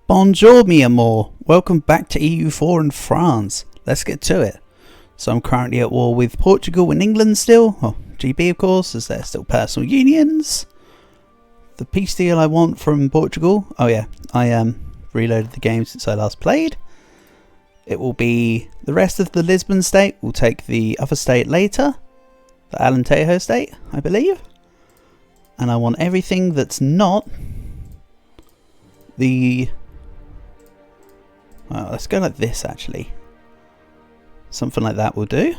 Bonjour, mi amor. Welcome back to EU4 in France. Let's get to it. So I'm currently at war with Portugal and England still. Oh, GB of course, as they're still personal unions. The peace deal I want from Portugal. Oh yeah, I reloaded the game since I last played. It will be the rest of the Lisbon state. We'll take the other state later. The Alentejo state, I believe. And I want everything that's not the... Well, let's go like this actually. Something like that will do.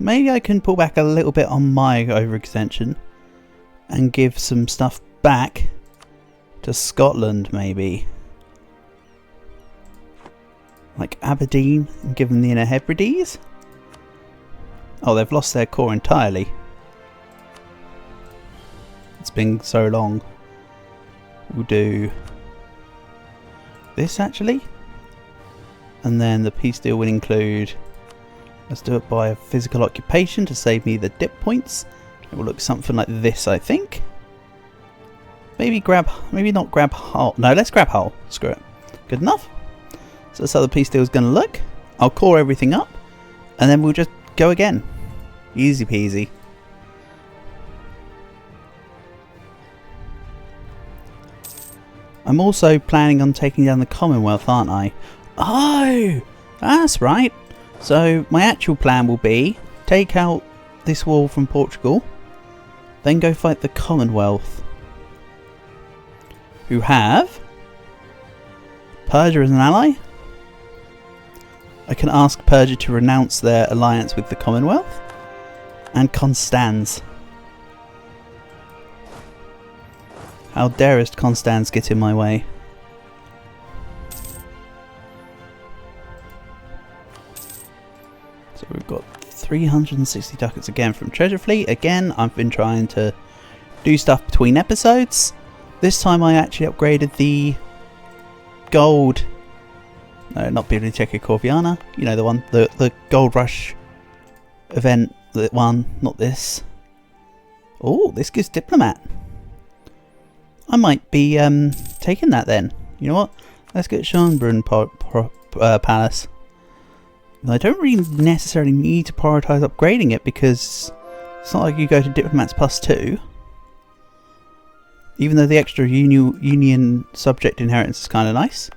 Maybe I can pull back a little bit on my overextension and give some stuff back to Scotland maybe. Like Aberdeen and give them the Inner Hebrides. Oh, they've lost their core entirely. It's been so long. We'll do this actually. And then the peace deal will include, let's do it by a physical occupation to save me the dip points. It will look something like this, I think. Maybe not grab Hull. No, let's grab Hull. Screw it. Good enough. So that's how the peace deal is going to look. I'll core everything up and then we'll just go again. Easy peasy. I'm also planning on taking down the Commonwealth, aren't I? Oh, that's right. So my actual plan will be take out this wall from Portugal, then go fight the Commonwealth, who have Persia as an ally. I can ask Persia to renounce their alliance with the Commonwealth, and Constans. How darest Constans get in my way? So we've got 360 ducats again from Treasure Fleet. Again, I've been trying to do stuff between episodes. This time I actually upgraded the gold. No, not Biblioteca Corviana. You know the one, the Gold Rush event. The one, not this. Oh, this gives Diplomat. I might be taking that then. You know what? Let's get Schönbrunn Palace. I don't really necessarily need to prioritise upgrading it because it's not like you go to Diplomats +2. Even though the extra Union subject inheritance is kind of nice.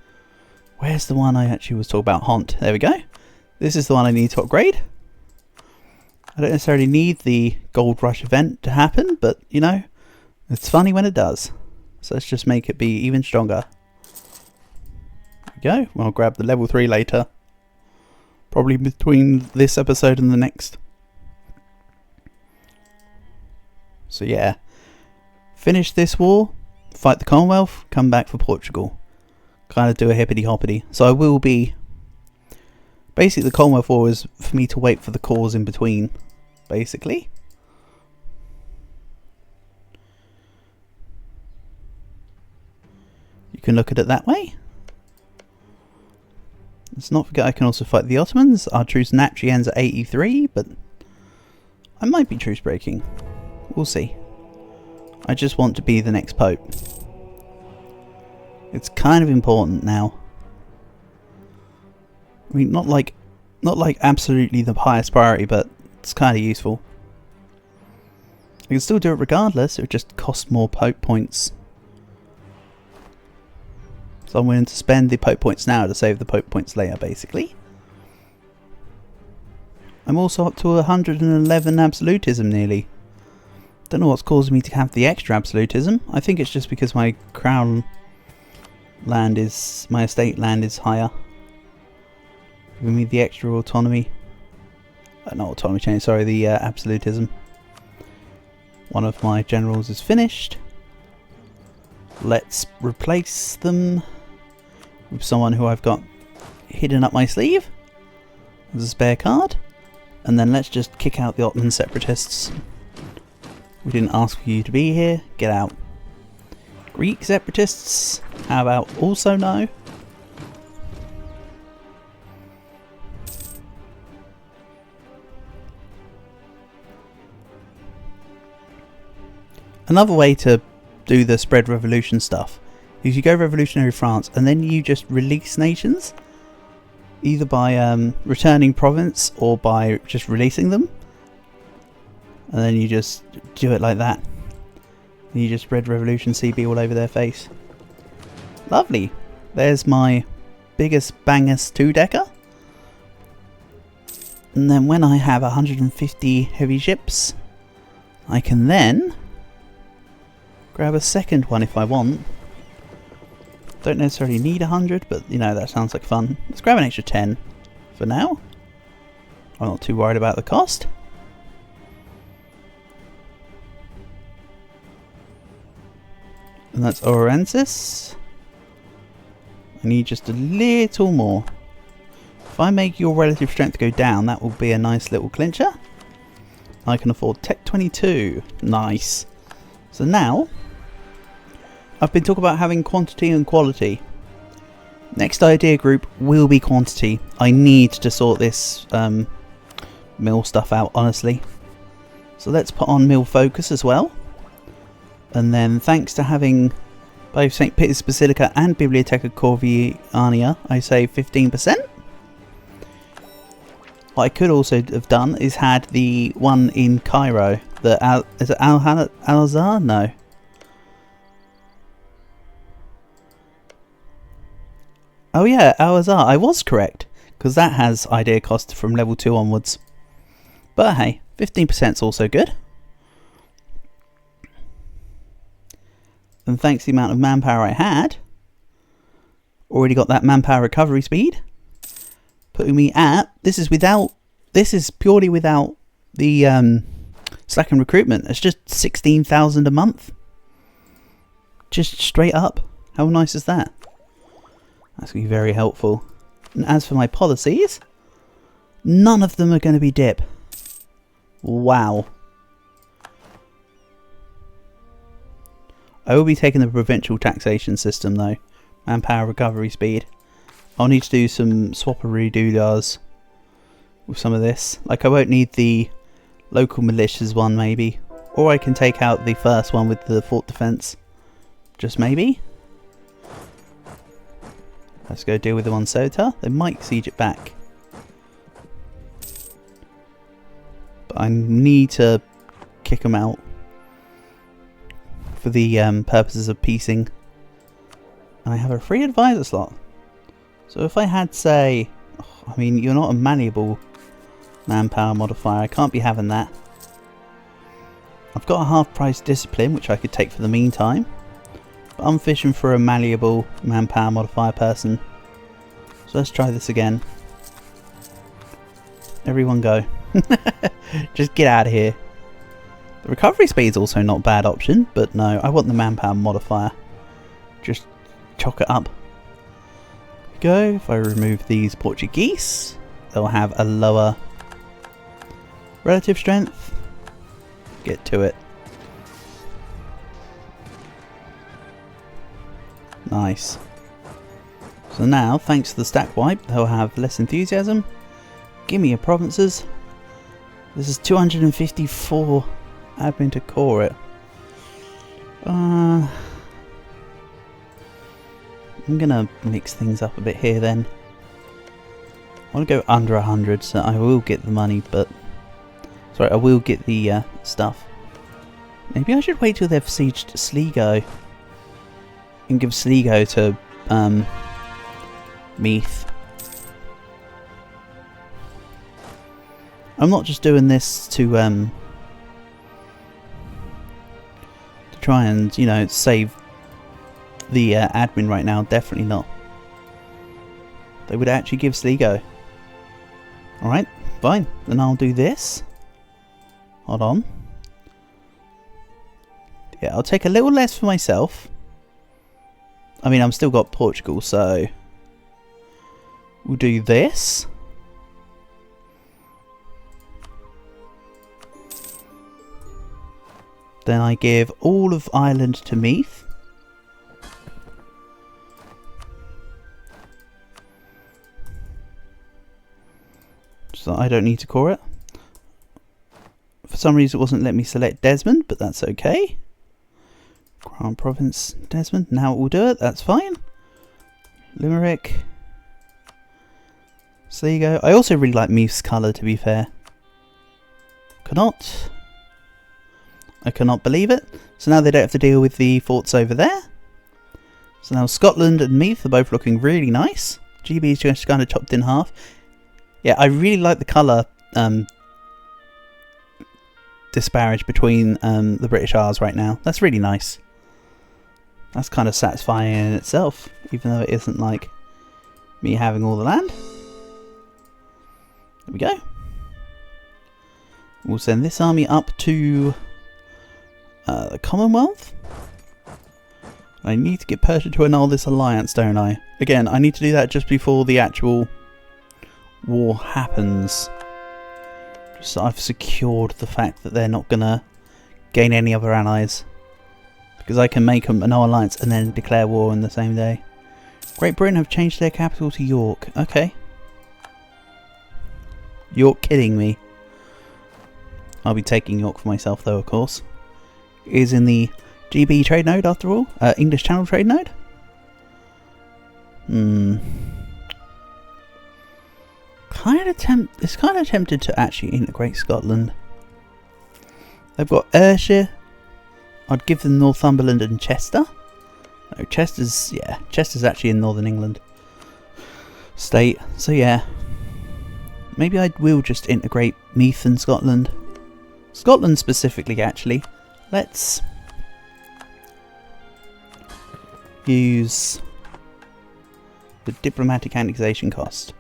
Where's the one I actually was talking about? Hont. There we go. This is the one I need to upgrade. I don't necessarily need the Gold Rush event to happen, but you know, it's funny when it does. So let's just make it be even stronger. There we go. I'll grab the level 3 later. Probably between this episode and the next. So yeah. Finish this war. Fight the Commonwealth. Come back for Portugal. Kind of do a hippity hoppity. So I will be... Basically the Commonwealth war is for me to wait for the cause in between. Basically. You can look at it that way. Let's not forget I can also fight the Ottomans. Our truce naturally ends at 83, but I might be truce breaking. We'll see. I just want to be the next Pope. It's kind of important now. I mean, not like absolutely the highest priority, but it's kind of useful. I can still do it regardless. It would just cost more Pope points. So I'm willing to spend the Pope points now to save the Pope points later, basically. I'm also up to 111 absolutism nearly. Don't know what's causing me to have the extra absolutism. I think it's just because my crown land is, my estate land is higher. Giving me the extra autonomy. Not autonomy change, sorry, the absolutism. One of my generals is finished. Let's replace them with someone who I've got hidden up my sleeve as a spare card. And then let's just kick out the Ottoman separatists. We didn't ask for you to be here. Get out. Greek separatists, how about also no? Another way to do the spread revolution stuff is you go revolutionary France and then you just release nations, either by returning province or by just releasing them, and then you just do it like that. And you just spread revolution CB all over their face. Lovely. There's my biggest bangest 2-decker. And then when I have 150 heavy ships, I can then grab a second one if I want. Don't necessarily need 100, but you know, that sounds like fun. Let's grab an extra 10 for now. I'm not too worried about the cost. And that's Orensis. I need just a little more. If I make your relative strength go down, that will be a nice little clincher. I can afford Tech 22. Nice. So now, I've been talking about having quantity and quality. Next idea group will be quantity. I need to sort this mill stuff out, honestly. So let's put on mill focus as well. And then thanks to having both St. Peter's Basilica and Biblioteca Corviania, I save 15%. What I could also have done is had the one in Cairo. Is it Al-Azhar? No. Oh yeah, Al-Azhar. I was correct, because that has idea cost from level 2 onwards. But hey, 15% is also good. And thanks to the amount of manpower I had, already got that manpower recovery speed. Putting me at, this is purely without the slack and recruitment. It's just 16,000 a month. Just straight up. How nice is that? That's going to be very helpful. And as for my policies, none of them are going to be dip. Wow. I will be taking the provincial taxation system though. Manpower recovery speed. I'll need to do some swapperoo doodahs with some of this. Like I won't need the local militias one maybe. Or I can take out the first one with the fort defense. Just maybe. Let's go deal with them on Sota. They might siege it back. But I need to kick them out. For the purposes of piecing. And I have a free advisor slot. So if I had, say, I mean, you're not a malleable manpower modifier. I can't be having that. I've got a half-price discipline, which I could take for the meantime. But I'm fishing for a malleable manpower modifier person. So let's try this again. Everyone go. Just get out of here. The recovery speed is also not a bad option, but no, I want the manpower modifier. Just chalk it up. Go. If I remove these Portuguese, they'll have a lower relative strength. Get to it. Nice. So now, thanks to the stack wipe, they'll have less enthusiasm. Give me your provinces. This is 254 admin to core it. I'm gonna mix things up a bit here then. I want to go under 100, so I will get the money, but... Sorry, I will get the stuff. Maybe I should wait till they've sieged Sligo. And give Sligo to Meath. I'm not just doing this to try and, you know, save the admin right now. Definitely not. They would actually give Sligo. Alright, fine. Then I'll do this. Hold on. Yeah, I'll take a little less for myself. I mean, I've still got Portugal, so we'll do this. Then I give all of Ireland to Meath. So I don't need to core it. For some reason it wasn't letting me select Desmond, but that's okay. Crown Province, Desmond. Now it will do it. That's fine. Limerick. So there you go. I also really like Meath's colour, to be fair. I cannot believe it. So now they don't have to deal with the forts over there. So now Scotland and Meath are both looking really nice. GB is just kind of chopped in half. Yeah, I really like the colour disparage between the British Isles right now. That's really nice. That's kind of satisfying in itself, even though it isn't like me having all the land. There we go. We'll send this army up to the Commonwealth. I need to get Persia to annul this alliance, don't I? Again, I need to do that just before the actual war happens. Just so I've secured the fact that they're not going to gain any other allies. Because I can make them annul alliance and then declare war on the same day. Great Britain have changed their capital to York. Okay. You're kidding me. I'll be taking York for myself though, of course. It is in the GB trade node after all. English Channel trade node. It's kind of tempted to actually integrate Scotland. They've got Ayrshire. I'd give them Northumberland and Chester. No, Chester's actually in Northern England state. So yeah. Maybe I will just integrate Meath and Scotland. Scotland specifically, actually. Let's use the diplomatic annexation cost.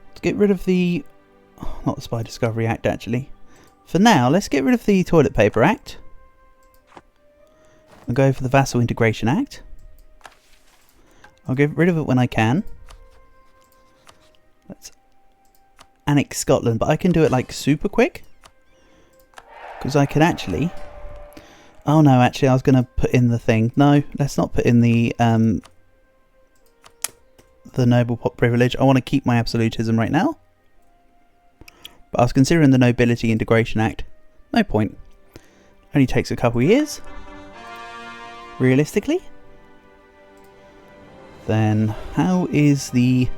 Let's get rid of the... not the Spy Discovery Act, actually. For now, let's get rid of the Toilet Paper Act. I'll go for the Vassal Integration Act. I'll get rid of it when I can. Let's annex Scotland, but I can do it like super quick. Because I can actually... oh no, actually I was going to put in the thing. No, let's not put in the noble privilege. I want to keep my absolutism right now. But I was considering the Nobility Integration Act. No point. Only takes a couple of years. Realistically. Then how is the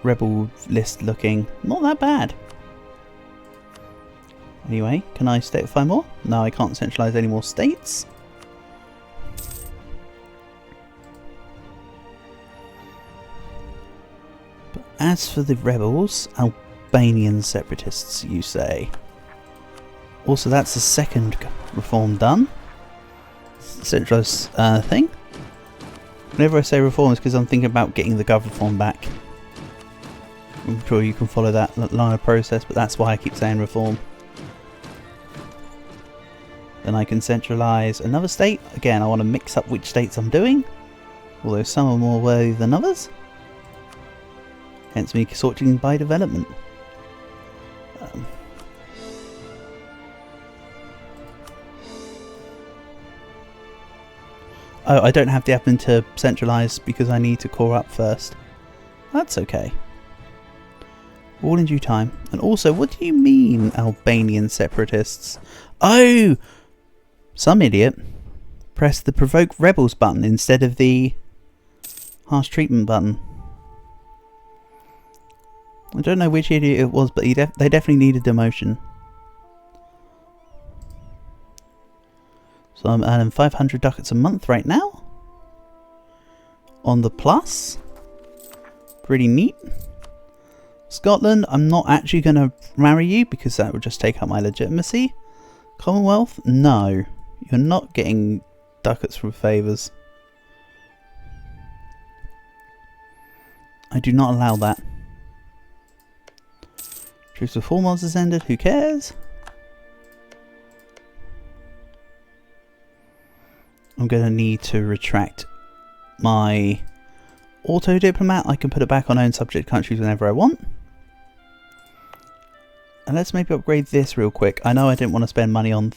rebel list looking? Not that bad. Anyway, can I statefy more? No, I can't centralise any more states. But as for the rebels, Albanian separatists, you say. Also, that's the second reform done. Centralised thing. Whenever I say reform, it's because I'm thinking about getting the gov reform back. I'm sure you can follow that line of process, but that's why I keep saying reform. Then I can centralise another state. Again, I want to mix up which states I'm doing, although some are more worthy than others. Hence me sorting by development. Oh, I don't have the admin to centralise because I need to core up first. That's okay. All in due time. And also, what do you mean, Albanian separatists? Oh! Some idiot pressed the provoke rebels button instead of the harsh treatment button. I don't know which idiot it was, but they definitely needed demotion. So I'm earning 500 ducats a month right now. On the plus. Pretty neat. Scotland, I'm not actually going to marry you because that would just take up my legitimacy. Commonwealth, no. You're not getting ducats from favours. I do not allow that. Truce with 4 months has ended, who cares? I'm going to need to retract my auto diplomat. I can put it back on own subject countries whenever I want. And let's maybe upgrade this real quick. I know I didn't want to spend money on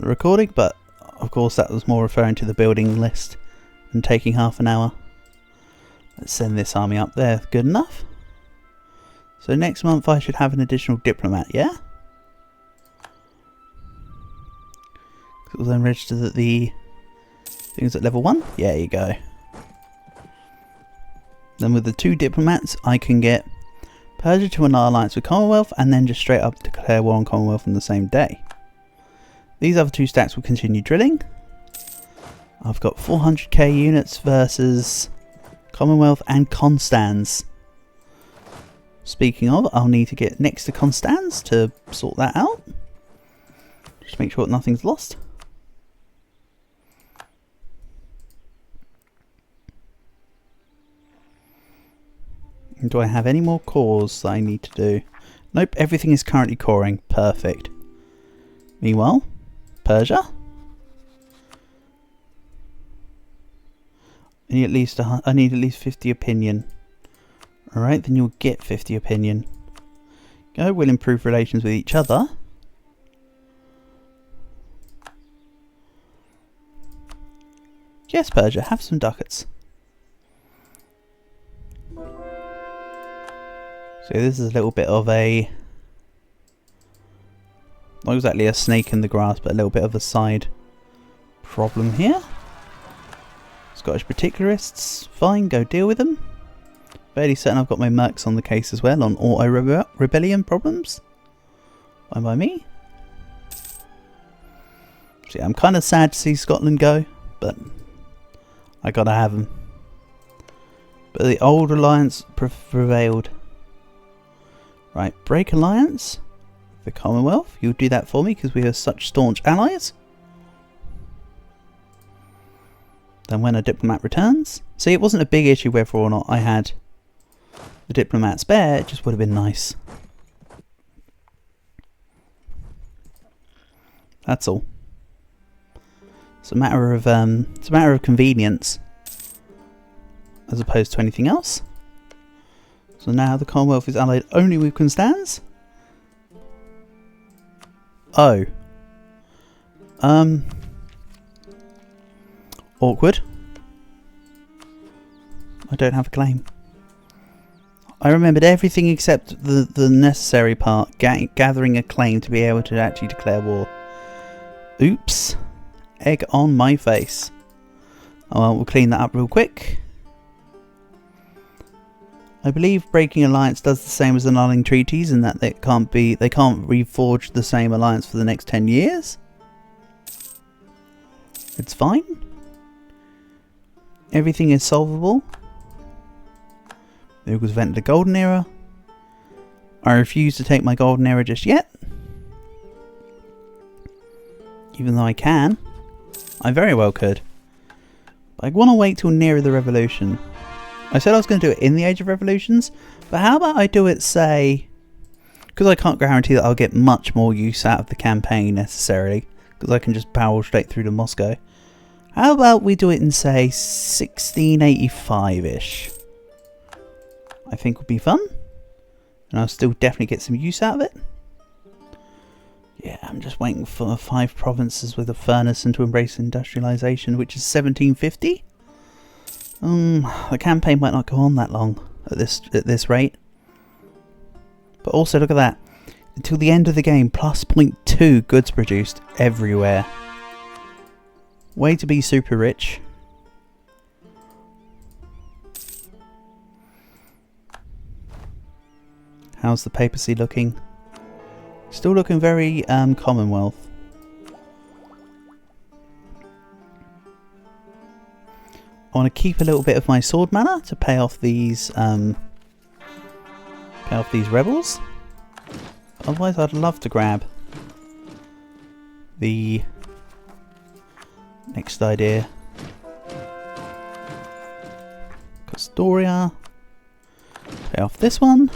recording, but of course that was more referring to the building list and taking half an hour. Let's send this army up there. Good enough. So next month I should have an additional diplomat, yeah? It will then register that the thing's at level 1. Yeah, there you go. Then with the 2 diplomats, I can get Persia to an alliance with Commonwealth, and then just straight up declare war on Commonwealth on the same day. These other 2 stacks will continue drilling. I've got 400k units versus Commonwealth and Constans. Speaking of, I'll need to get next to Constans to sort that out. Just make sure that nothing's lost. And do I have any more cores that I need to do? Nope, everything is currently coring. Perfect. Meanwhile, Persia. I need at least 50 opinion. Alright, then you'll get 50 opinion. Go, we'll improve relations with each other. Yes, Persia, have some ducats. So this is a little bit of a... not exactly a snake in the grass, but a little bit of a side problem here. Scottish particularists, fine, go deal with them. Fairly certain I've got my mercs on the case as well on auto-rebellion problems. Fine by me. So yeah, I'm kind of sad to see Scotland go, but I gotta have them. But the old alliance prevailed. Right, break alliance. The Commonwealth, you'll do that for me because we are such staunch allies. Then when a diplomat returns... see, it wasn't a big issue whether or not I had the diplomat spare, it just would have been nice. That's all. It's a matter of convenience as opposed to anything else. So now the Commonwealth is allied only with Constans. Oh. Awkward. I don't have a claim. I remembered everything except the necessary part, gathering a claim to be able to actually declare war. Oops. Egg on my face. Oh, well, we'll clean that up real quick. I believe breaking alliance does the same as annulling treaties in that they can't reforge the same alliance for the next 10 years. It's fine. Everything is solvable. There was invented the golden era. I refuse to take my golden era just yet. Even though I can. I very well could. But I want to wait till nearer the revolution. I said I was going to do it in the Age of Revolutions, but how about I do it, say, because I can't guarantee that I'll get much more use out of the campaign necessarily, because I can just barrel straight through to Moscow. How about we do it in, say, 1685-ish? I think would be fun, and I'll still definitely get some use out of it. Yeah, I'm just waiting for 5 provinces with a furnace and to embrace industrialization, which is 1750. The campaign might not go on that long at this rate. But also look at that. Until the end of the game, plus 0.2 goods produced everywhere. Way to be super rich. How's the papacy looking? Still looking very Commonwealth. I want to keep a little bit of my sword mana to pay off these rebels. Otherwise, I'd love to grab the next idea. Castoria. Pay off this one.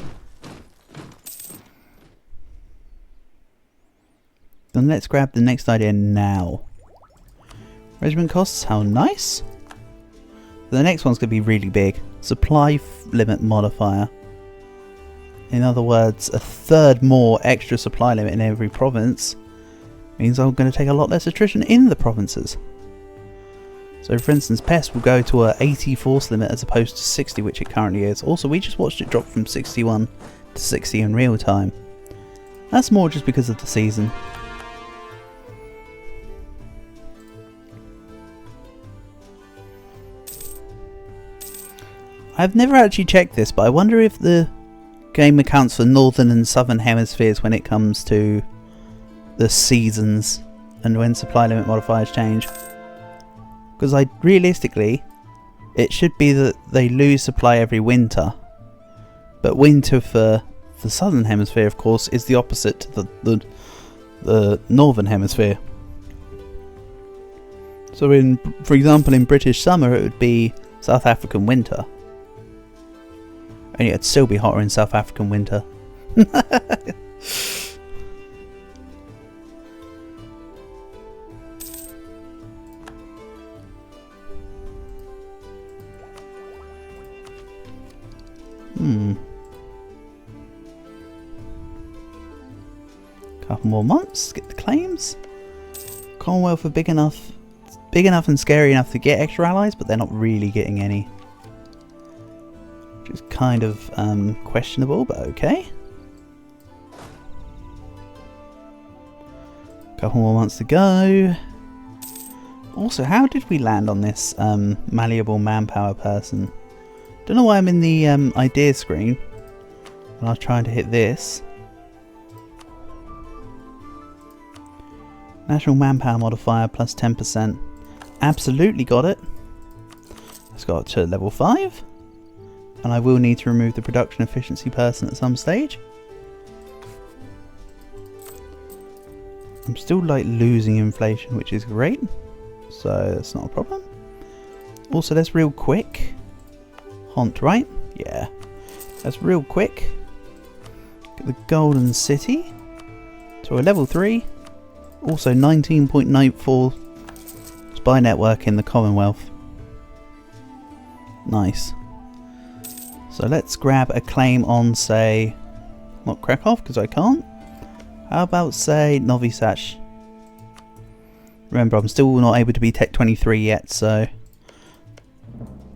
Then let's grab the next idea now. Regiment costs, how nice. The next one's going to be really big. Supply limit modifier. In other words, a third more extra supply limit in every province means I'm going to take a lot less attrition in the provinces. So for instance, Pest will go to a 80 force limit as opposed to 60, which it currently is. Also, we just watched it drop from 61 to 60 in real time. That's more just because of the season. I've never actually checked this, but I wonder if the game accounts for northern and southern hemispheres when it comes to the seasons and when supply limit modifiers change. Because realistically, it should be that they lose supply every winter. But winter for the southern hemisphere, of course, is the opposite to the northern hemisphere. So for example, in British summer, it would be South African winter. And it'd still be hotter in South African winter. Couple more months, get the claims. Commonwealth are big enough and scary enough to get extra allies, but they're not really getting any. Which is kind of questionable, but okay. Couple more months to go. Also, how did we land on this malleable manpower person? Don't know why I'm in the idea screen when I was trying to hit this. National manpower modifier plus 10%. Absolutely got it. It's got to level 5. And I will need to remove the production efficiency person at some stage. I'm still like losing inflation, which is great. So that's not a problem. Also, let's real quick. Haunt, right? Yeah. That's real quick. Get the Golden City to a level 3. Also 19.94 spy network in the Commonwealth. Nice. So let's grab a claim on, say, not Krakow because I can't. How about, say, Novi Sad? Remember, I'm still not able to be Tech 23 yet, so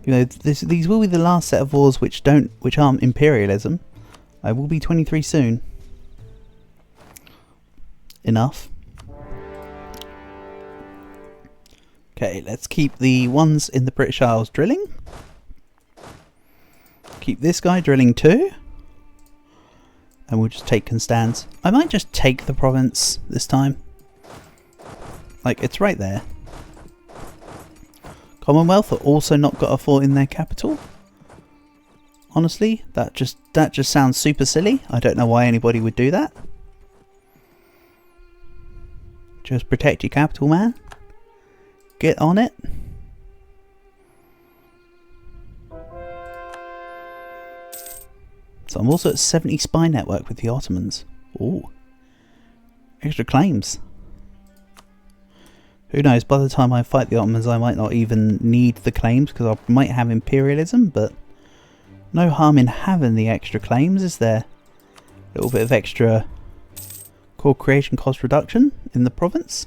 you know these will be the last set of wars which aren't imperialism. I will be 23 soon. Enough. Okay, let's keep the ones in the British Isles drilling. Keep this guy drilling too. And we'll just take Constance. I might just take the province this time. Like, it's right there. Commonwealth have also not got a fort in their capital. Honestly, that just sounds super silly. I don't know why anybody would do that. Just protect your capital, man. Get on it. So I'm also at 70 spy network with the Ottomans. Ooh. Extra claims. Who knows, by the time I fight the Ottomans I might not even need the claims because I might have imperialism, but no harm in having the extra claims, is there? A little bit of extra core creation cost reduction in the province.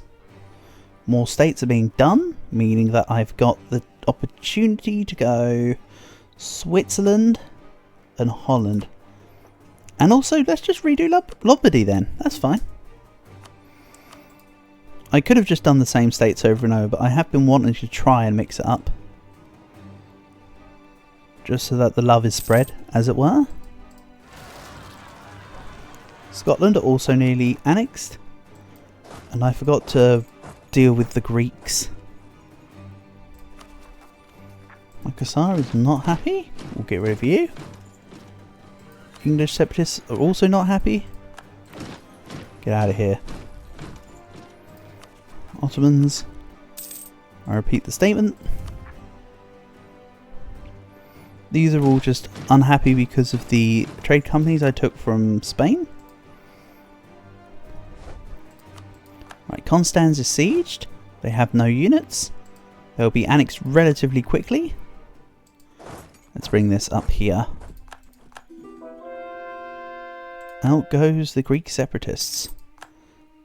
More states are being done, meaning that I've got the opportunity to go Switzerland and Holland. And also, let's just redo Lombardy then. That's fine. I could have just done the same states over and over, but I have been wanting to try and mix it up. Just so that the love is spread, as it were. Scotland are also nearly annexed. And I forgot to deal with the Greeks. Makassar is not happy. We'll get rid of you. English separatists are also not happy. Get out of here. Ottomans. I repeat the statement. These are all just unhappy because of the trade companies I took from Spain. Right, Constance is sieged. They have no units. They'll be annexed relatively quickly. Let's bring this up here. Out goes the Greek separatists.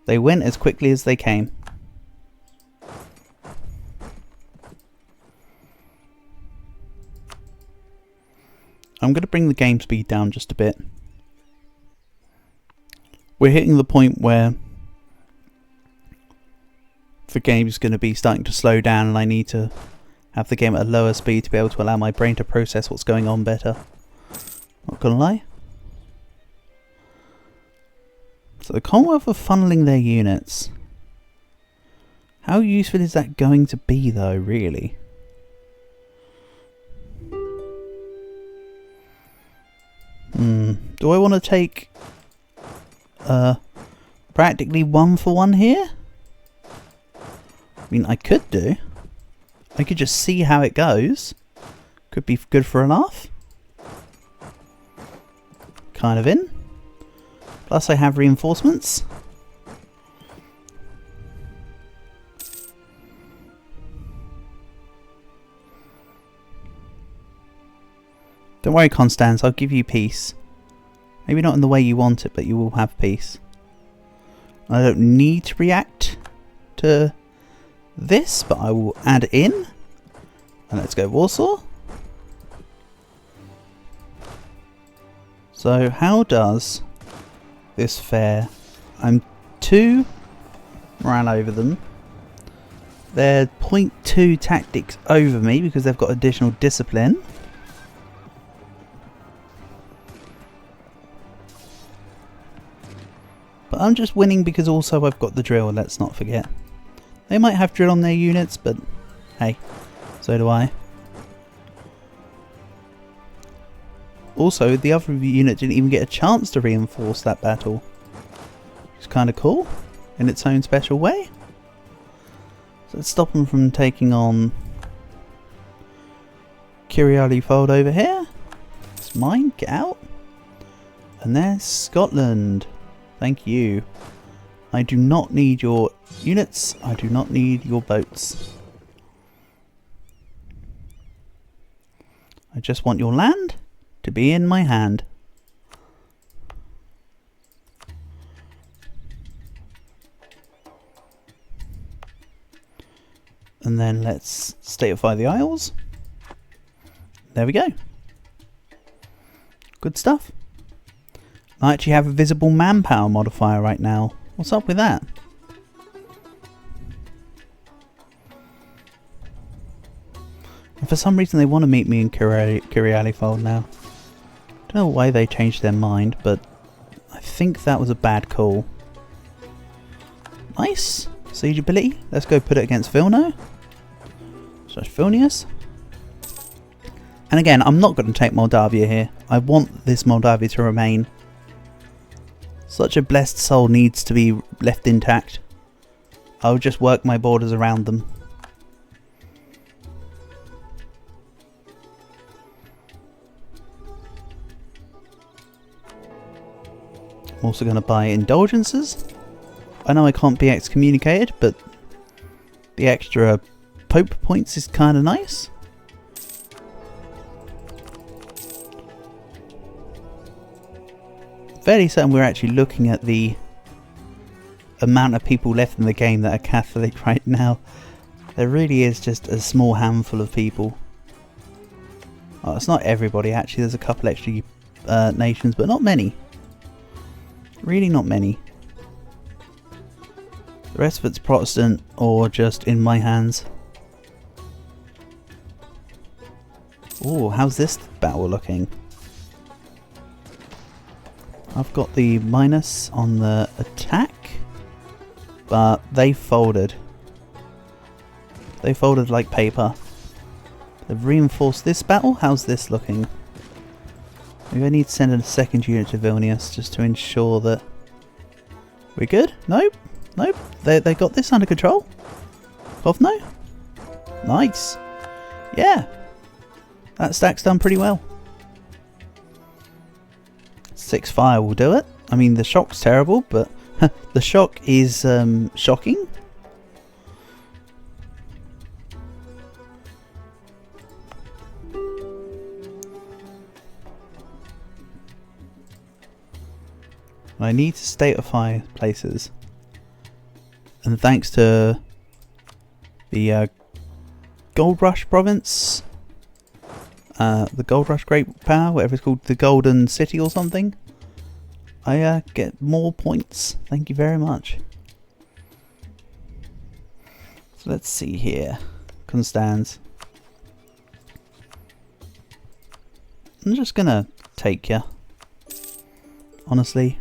They went as quickly as they came. I'm going to bring the game speed down just a bit. We're hitting the point where the game's going to be starting to slow down and I need to have the game at a lower speed to be able to allow my brain to process what's going on better. Not gonna lie. So the Commonwealth are funneling their units. How useful is that going to be though, really? Do I want to take practically 1-for-1 here? I mean, I could do. I could just see how it goes. Could be good for a laugh. Kind of in. Plus I have reinforcements. Don't worry, Constance, I'll give you peace. Maybe not in the way you want it, but you will have peace. I don't need to react to this, but I will add in. And let's go Warsaw. So how does this fare? I'm 2 morale over them. They're 0.2 tactics over me because they've got additional discipline. But I'm just winning because also I've got the drill, let's not forget. They might have drill on their units, but hey, so do I. Also, the other unit didn't even get a chance to reinforce that battle. It's kind of cool in its own special way. So let's stop them from taking on Kiriali Fold over here. It's mine, get out. And there's Scotland. Thank you. I do not need your units. I do not need your boats. I just want your land to be in my hand. And then let's statefy the Isles. There we go. Good stuff. I actually have a visible manpower modifier right now. What's up with that? And for some reason they want to meet me in Kiriali Fold now. Don't know why they changed their mind, but I think that was a bad call. Nice. Siege ability. Let's go put it against Vilno. / Vilnius. And again, I'm not going to take Moldavia here. I want this Moldavia to remain. Such a blessed soul needs to be left intact. I'll just work my borders around them. I'm also going to buy indulgences. I know I can't be excommunicated, but the extra Pope points is kind of nice. Fairly certain we're actually looking at the amount of people left in the game that are Catholic right now. There really is just a small handful of people. Oh, it's not everybody actually, there's a couple extra nations, but not many. Really not many. The rest of it's Protestant or just in my hands. Oh, how's this battle looking? I've got the minus on the attack, but they folded. They folded like paper. They've reinforced this battle. How's this looking? Maybe I need to send a second unit to Vilnius just to ensure that we're good. Nope, nope. They got this under control. Kovno, nice. Yeah, that stack's done pretty well. 6 fire will do it. I mean, the shock's terrible, but the shock is shocking. I need to statefy places. And thanks to the Gold Rush province, the Gold Rush Great Power, whatever it's called, the Golden City or something, I get more points. Thank you very much. So let's see here. Constance. I'm just gonna take you. Honestly.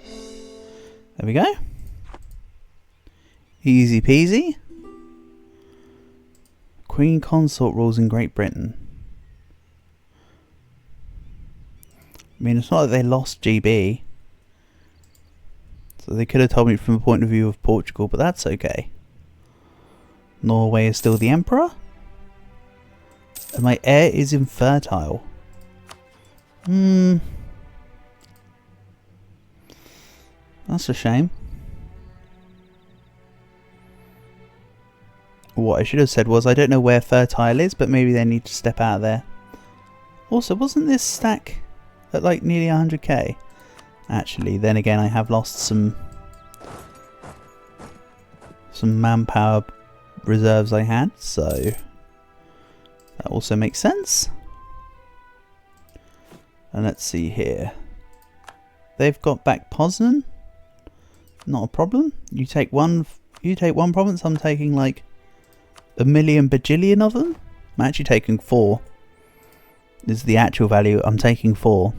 There we go. Easy peasy. Queen consort rules in Great Britain. I mean, it's not like they lost GB. So they could have told me from the point of view of Portugal, but that's okay. Norway is still the emperor. And my heir is infertile. That's a shame. What I should have said was, I don't know where fertile is, but maybe they need to step out of there. Also, wasn't this stack at like nearly 100k? Actually, then again, I have lost some manpower reserves I had, so that also makes sense. And let's see here. They've got back Poznan. Not a problem. You take one province. I'm taking like a million bajillion of them. I'm actually taking 4. This is the actual value. I'm taking 4.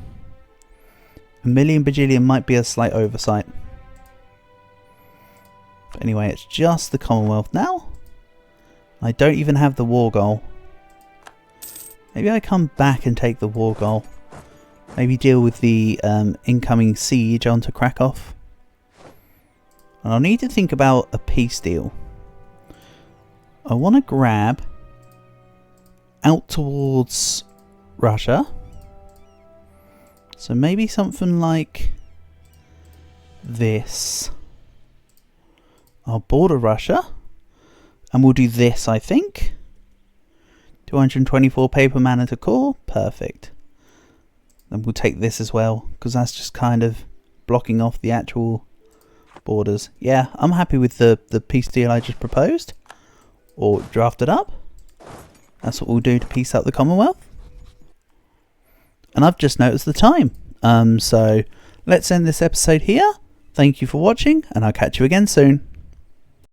A million bajillion might be a slight oversight. But anyway, it's just the Commonwealth now. I don't even have the war goal. Maybe I come back and take the war goal. Maybe deal with the incoming siege onto Krakow. And I'll need to think about a peace deal. I want to grab out towards Russia. So maybe something like this. I'll border Russia. And we'll do this, I think. 224 paper mana to core. Perfect. Then we'll take this as well, because that's just kind of blocking off the actual borders. Yeah, I'm happy with the peace deal I just proposed. Or drafted up. That's what we'll do to peace up the Commonwealth. And I've just noticed the time. So let's end this episode here. Thank you for watching, and I'll catch you again soon.